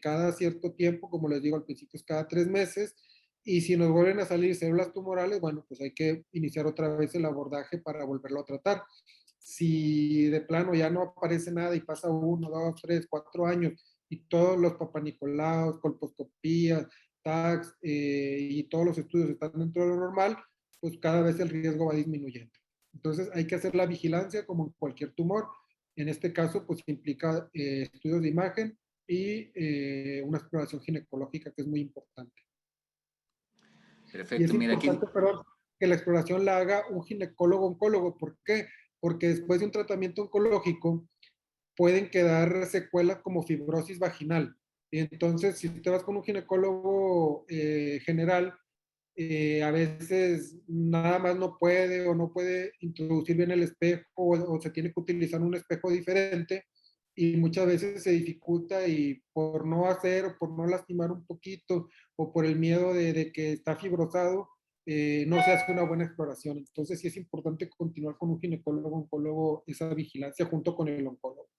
cada cierto tiempo, como les digo al principio es cada 3 meses, y si nos vuelven a salir células tumorales, bueno, pues hay que iniciar otra vez el abordaje para volverlo a tratar. Si de plano ya no aparece nada y pasa 1, 2, 3, 4 años y todos los papanicolaos, colposcopías, TACs y todos los estudios están dentro de lo normal, pues cada vez el riesgo va disminuyendo. Entonces hay que hacer la vigilancia como en cualquier tumor. En este caso, pues implica estudios de imagen y una exploración ginecológica que es muy importante. Y es Perfecto, mira aquí. importante, perdón, que la exploración la haga un ginecólogo oncólogo. ¿Por qué? Porque después de un tratamiento oncológico pueden quedar secuelas como fibrosis vaginal. Y entonces, si te vas con un ginecólogo general, a veces nada más no puede o no puede introducir bien el espejo o se tiene que utilizar un espejo diferente y muchas veces se dificulta y por no hacer o por no lastimar un poquito o por el miedo de que está fibrosado, no se hace una buena exploración. Entonces sí es importante continuar con un ginecólogo, oncólogo, esa vigilancia junto con el oncólogo.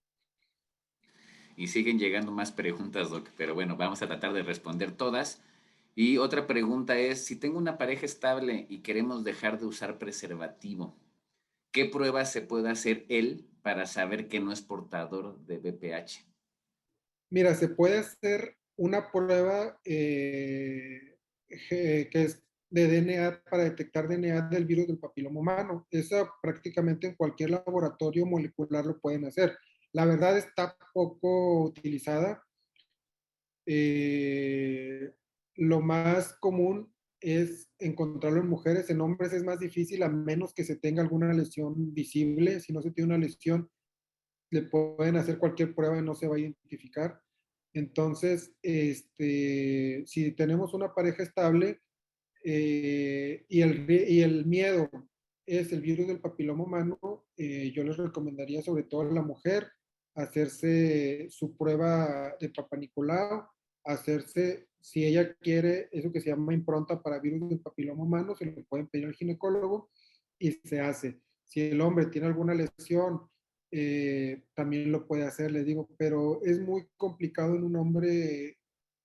Y siguen llegando más preguntas, Doc, pero bueno, vamos a tratar de responder todas. Y otra pregunta es, si tengo una pareja estable y queremos dejar de usar preservativo, ¿qué pruebas se puede hacer él para saber que no es portador de BPH? Mira, se puede hacer una prueba que es de DNA para detectar DNA del virus del papiloma humano. Esa prácticamente en cualquier laboratorio molecular lo pueden hacer. La verdad está poco utilizada. Eh, lo más común es encontrarlo en mujeres, en hombres es más difícil a menos que se tenga alguna lesión visible. Si no se tiene una lesión, le pueden hacer cualquier prueba y no se va a identificar. Entonces, si tenemos una pareja estable y el miedo es el virus del papiloma humano, yo les recomendaría sobre todo a la mujer hacerse su prueba de Papa Nicolau, hacerse, si ella quiere, eso que se llama impronta para virus del papiloma humano, se lo pueden pedir al ginecólogo y se hace. Si el hombre tiene alguna lesión, también lo puede hacer, les digo, pero es muy complicado en un hombre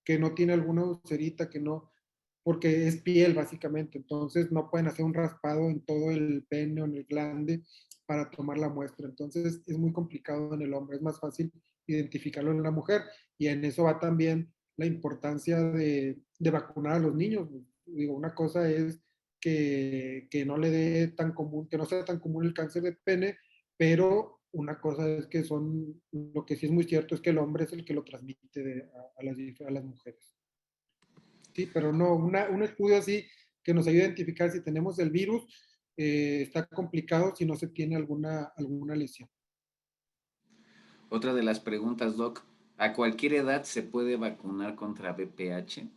que no tiene alguna ulcerita, que no, porque es piel básicamente, entonces no pueden hacer un raspado en todo el pene o en el glande para tomar la muestra, entonces es muy complicado en el hombre, es más fácil identificarlo en la mujer y en eso va también la importancia de vacunar a los niños. Digo, una cosa es que no le dé tan común, que no sea tan común el cáncer de pene, pero una cosa es que son, lo que sí es muy cierto es que el hombre es el que lo transmite a las mujeres. Sí, pero no, un estudio así que nos ayude a identificar si tenemos el virus está complicado si no se tiene alguna lesión. Otra de las preguntas, Doc, ¿a cualquier edad se puede vacunar contra BPH?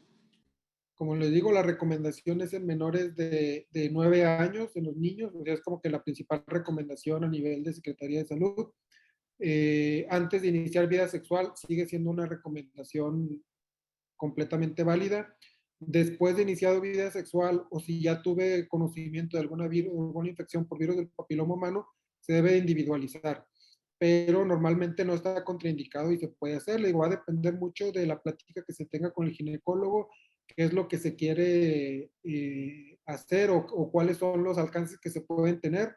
Como les digo, la recomendación es en menores de 9 años, en los niños, o sea, es como que la principal recomendación a nivel de Secretaría de Salud. Antes de iniciar vida sexual sigue siendo una recomendación completamente válida. Después de iniciado vida sexual o si ya tuve conocimiento de alguna infección por virus del papiloma humano, se debe individualizar. Pero normalmente no está contraindicado y se puede hacer. Le digo, va a depender mucho de la plática que se tenga con el ginecólogo, qué es lo que se quiere hacer o cuáles son los alcances que se pueden tener.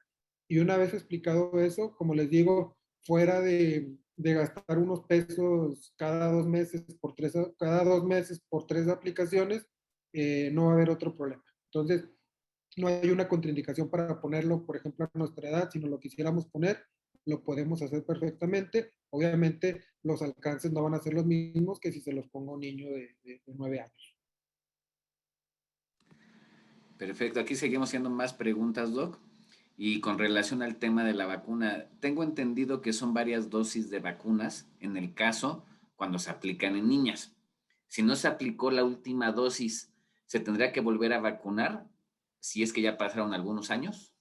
Y una vez explicado eso, como les digo, fuera de gastar unos pesos cada 2 meses por 3 aplicaciones, no va a haber otro problema. Entonces, no hay una contraindicación para ponerlo, por ejemplo, a nuestra edad, si no lo quisiéramos poner, lo podemos hacer perfectamente. Obviamente, los alcances no van a ser los mismos que si se los pongo a un niño de 9 años. Perfecto, aquí seguimos haciendo más preguntas, Doc. Y con relación al tema de la vacuna, tengo entendido que son varias dosis de vacunas en el caso cuando se aplican en niñas. Si no se aplicó la última dosis, ¿se tendría que volver a vacunar si es que ya pasaron algunos años?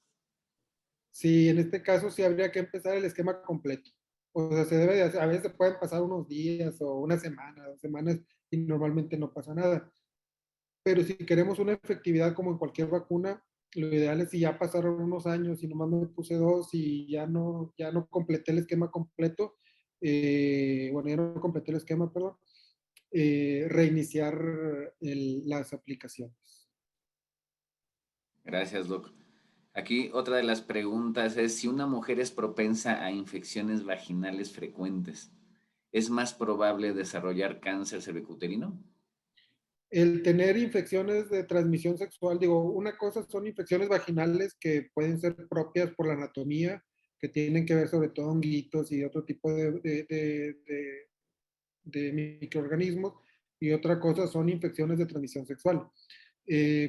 Sí, en este caso sí habría que empezar el esquema completo. O sea, se debe de hacer, a veces pueden pasar unos días o una semana, 2 semanas y normalmente no pasa nada. pero si queremos una efectividad como en cualquier vacuna, lo ideal es si ya pasaron unos años y nomás me puse dos y ya no completé el esquema completo, bueno, ya no completé el esquema, perdón, reiniciar las aplicaciones. Gracias, Doc. Aquí otra de las preguntas es si una mujer es propensa a infecciones vaginales frecuentes, ¿es más probable desarrollar cáncer cervicuterino? El tener infecciones de transmisión sexual, digo, una cosa son infecciones vaginales que pueden ser propias por la anatomía, que tienen que ver sobre todo honguitos y otro tipo de microorganismos, y otra cosa son infecciones de transmisión sexual.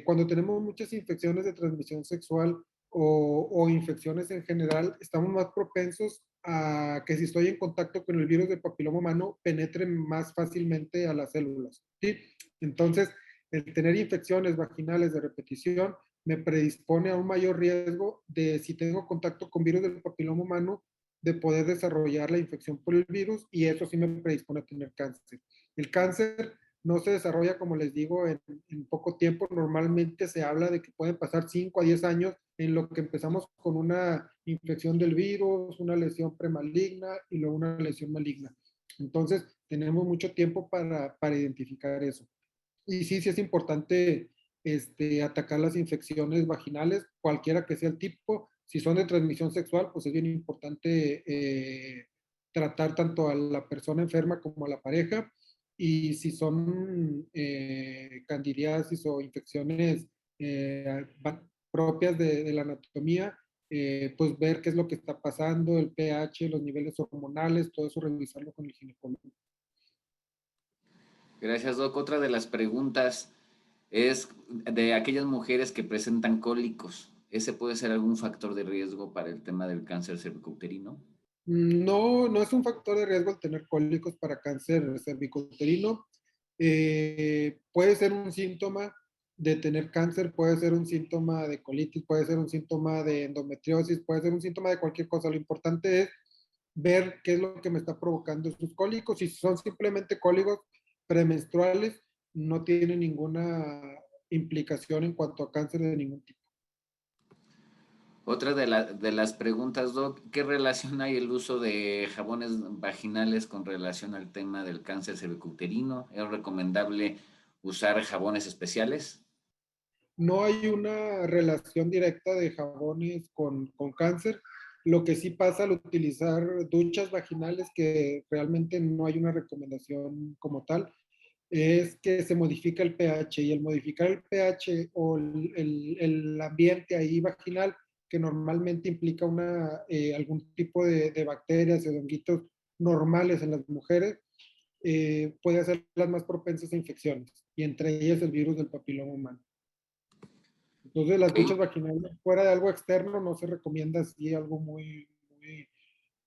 Cuando tenemos muchas infecciones de transmisión sexual o infecciones en general, estamos más propensos a que si estoy en contacto con el virus del papiloma humano, penetre más fácilmente a las células. ¿Sí? Entonces, el tener infecciones vaginales de repetición me predispone a un mayor riesgo de, si tengo contacto con virus del papiloma humano, de poder desarrollar la infección por el virus, y eso sí me predispone a tener cáncer. El cáncer no se desarrolla, como les digo, en poco tiempo. Normalmente se habla de que pueden pasar 5 a 10 años en lo que empezamos con una infección del virus, una lesión premaligna y luego una lesión maligna. Entonces, tenemos mucho tiempo para identificar eso. Y sí, sí es importante atacar las infecciones vaginales, cualquiera que sea el tipo. Si son de transmisión sexual, pues es bien importante tratar tanto a la persona enferma como a la pareja. Y si son candidiasis o infecciones propias de la anatomía, pues ver qué es lo que está pasando, el pH, los niveles hormonales, todo eso revisarlo con el ginecólogo. Gracias, Doc. Otra de las preguntas es de aquellas mujeres que presentan cólicos. ¿Ese puede ser algún factor de riesgo para el tema del cáncer cervicouterino? No, no es un factor de riesgo el tener cólicos para cáncer cervicouterino. Puede ser un síntoma de tener cáncer, puede ser un síntoma de colitis, puede ser un síntoma de endometriosis, puede ser un síntoma de cualquier cosa. Lo importante es ver qué es lo que me está provocando estos cólicos. Si son simplemente cólicos premenstruales, no tiene ninguna implicación en cuanto a cáncer de ningún tipo. Otra de las preguntas, Doc, ¿qué relación hay el uso de jabones vaginales con relación al tema del cáncer cervicouterino? ¿Es recomendable usar jabones especiales? No hay una relación directa de jabones con cáncer. Lo que sí pasa al utilizar duchas vaginales, que realmente no hay una recomendación como tal, es que se modifica el pH, y el modificar el pH o el ambiente ahí vaginal, que normalmente implica algún tipo de bacterias o de honguitos normales en las mujeres, puede hacerlas más propensas a infecciones, y entre ellas el virus del papiloma humano. Entonces, las duchas Ok. vaginales, fuera de algo externo, no se recomienda así algo muy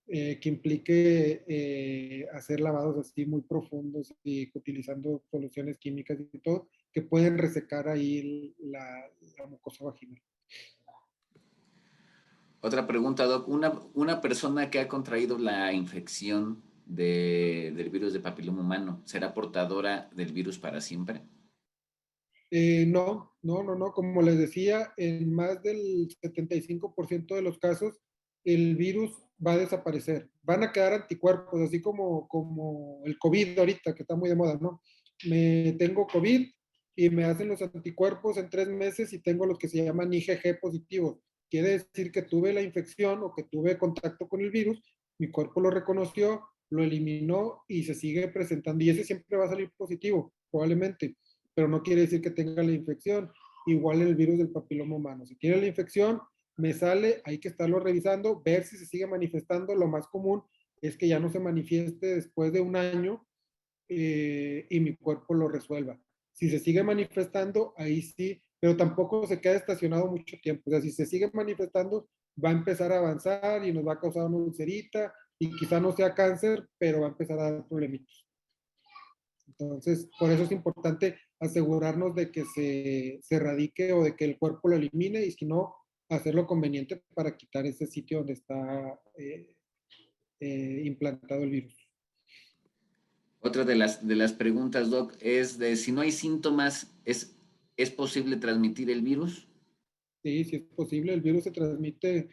que implique hacer lavados así muy profundos y utilizando soluciones químicas y todo, que pueden resecar ahí la mucosa vaginal. Otra pregunta, Doc. Una persona que ha contraído la infección del virus de papiloma humano, ¿será portadora del virus para siempre? No. Como les decía, en más del 75% de los casos, el virus va a desaparecer. Van a quedar anticuerpos, así como el COVID ahorita, que está muy de moda, ¿no? Me tengo COVID y me hacen los anticuerpos en 3 meses y tengo los que se llaman IgG positivos. Quiere decir que tuve la infección o que tuve contacto con el virus, mi cuerpo lo reconoció, lo eliminó y se sigue presentando. Y ese siempre va a salir positivo, probablemente, pero no quiere decir que tenga la infección. Igual el virus del papiloma humano. Si tiene la infección, me sale, hay que estarlo revisando, ver si se sigue manifestando. Lo más común es que ya no se manifieste después de un año y mi cuerpo lo resuelva. Si se sigue manifestando, ahí sí, pero tampoco se queda estacionado mucho tiempo. O sea, si se sigue manifestando, va a empezar a avanzar y nos va a causar una ulcerita, y quizá no sea cáncer, pero va a empezar a dar problemitos. Entonces, por eso es importante asegurarnos de que se erradique o de que el cuerpo lo elimine, y si no, hacerlo conveniente para quitar ese sitio donde está implantado el virus. Otra de las preguntas, Doc, es de si no hay síntomas, ¿Es posible transmitir el virus? Sí, sí es posible. El virus se transmite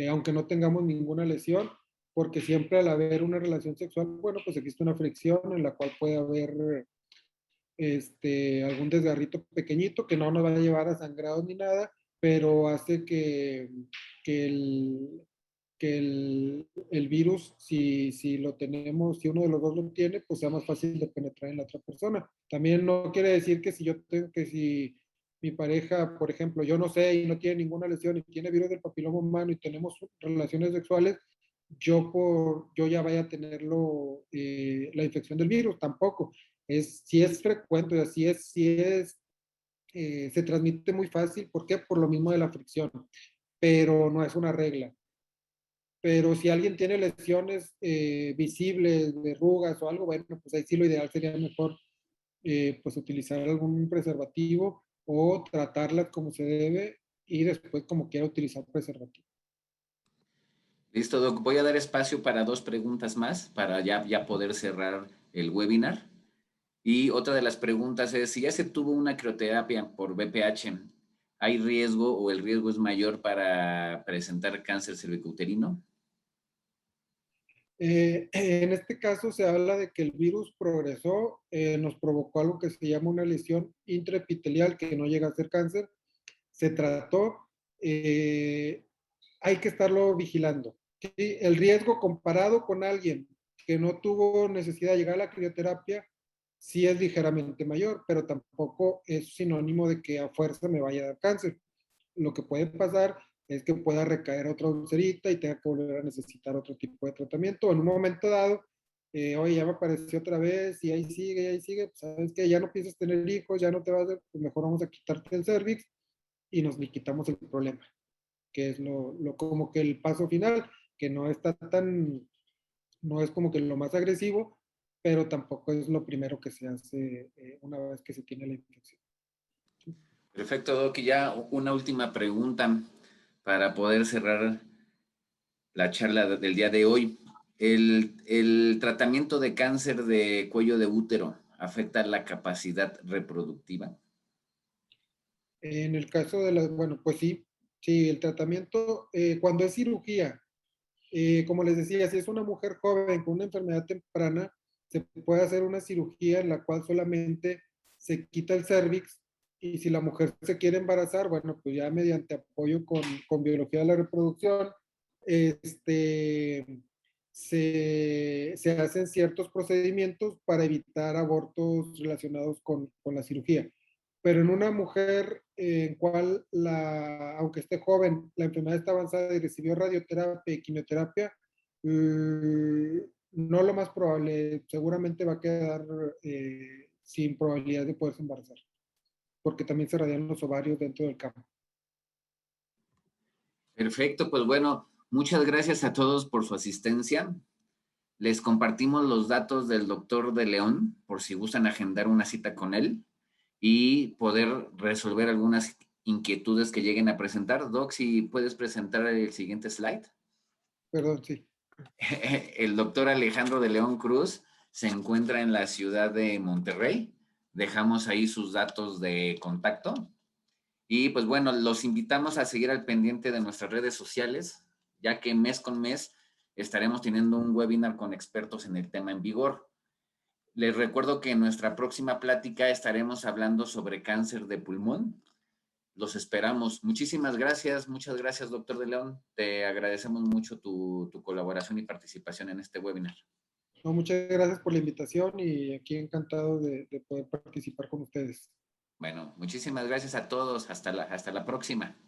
aunque no tengamos ninguna lesión, porque siempre al haber una relación sexual, bueno, pues existe una fricción en la cual puede haber algún desgarrito pequeñito que no nos va a llevar a sangrados ni nada, pero hace que el, el virus, si lo tenemos, si uno de los dos lo tiene, pues sea más fácil de penetrar en la otra persona. También no quiere decir que si yo tengo, que si mi pareja, por ejemplo, yo no sé y no tiene ninguna lesión y tiene virus del papiloma humano y tenemos relaciones sexuales, yo ya vaya a tenerlo, la infección del virus, tampoco. Si es frecuente, se transmite muy fácil. ¿Por qué? Por lo mismo de la fricción, pero no es una regla. Pero si alguien tiene lesiones visibles, verrugas o algo, bueno, pues ahí sí lo ideal sería mejor pues utilizar algún preservativo o tratarlas como se debe y después como quiera utilizar preservativo. Listo, Doc. Voy a dar espacio para 2 preguntas más para ya poder cerrar el webinar. Y otra de las preguntas es, si ya se tuvo una crioterapia por BPH, ¿hay riesgo o el riesgo es mayor para presentar cáncer cervicouterino? En este caso se habla de que el virus progresó, nos provocó algo que se llama una lesión intraepitelial que no llega a ser cáncer, se trató, eh, hay que estarlo vigilando. ¿Sí? El riesgo comparado con alguien que no tuvo necesidad de llegar a la crioterapia sí es ligeramente mayor, pero tampoco es sinónimo de que a fuerza me vaya a dar cáncer. Lo que puede pasar es que pueda recaer otra ulcerita y tenga que volver a necesitar otro tipo de tratamiento. En un momento dado, oye, ya me apareció otra vez y ahí sigue, pues, sabes que ya no piensas tener hijos, ya no te vas a, pues mejor vamos a quitarte el cervix y nos quitamos el problema, que es como que el paso final, que no está tan, no es como que lo más agresivo, pero tampoco es lo primero que se hace una vez que se tiene la infección. Perfecto, Doc. Y ya una última pregunta para poder cerrar la charla del día de hoy. ¿El tratamiento de cáncer de cuello de útero afecta la capacidad reproductiva? En el caso de bueno, pues sí, sí, el tratamiento, cuando es cirugía, como les decía, si es una mujer joven con una enfermedad temprana, se puede hacer una cirugía en la cual solamente se quita el cervix y si la mujer se quiere embarazar, bueno, pues ya mediante apoyo con biología de la reproducción, este, se hacen ciertos procedimientos para evitar abortos relacionados con la cirugía. Pero en una mujer en cual, aunque esté joven, la enfermedad está avanzada y recibió radioterapia y quimioterapia, no lo más probable, seguramente va a quedar sin probabilidad de poderse embarazar, porque también se radian los ovarios dentro del campo. Perfecto, pues bueno, muchas gracias a todos por su asistencia. Les compartimos los datos del doctor de León por si gustan agendar una cita con él y poder resolver algunas inquietudes que lleguen a presentar. Doc, si puedes presentar el siguiente slide. Perdón, sí. El doctor Alejandro de León Cruz se encuentra en la ciudad de Monterrey. Dejamos ahí sus datos de contacto. Y pues bueno, los invitamos a seguir al pendiente de nuestras redes sociales, ya que mes con mes estaremos teniendo un webinar con expertos en el tema en vigor. Les recuerdo que en nuestra próxima plática estaremos hablando sobre cáncer de pulmón. Los esperamos. Muchas gracias, doctor de León. Te agradecemos mucho tu colaboración y participación en este webinar. No, muchas gracias por la invitación y aquí encantado de poder participar con ustedes. Bueno, muchísimas gracias a todos. Hasta la próxima.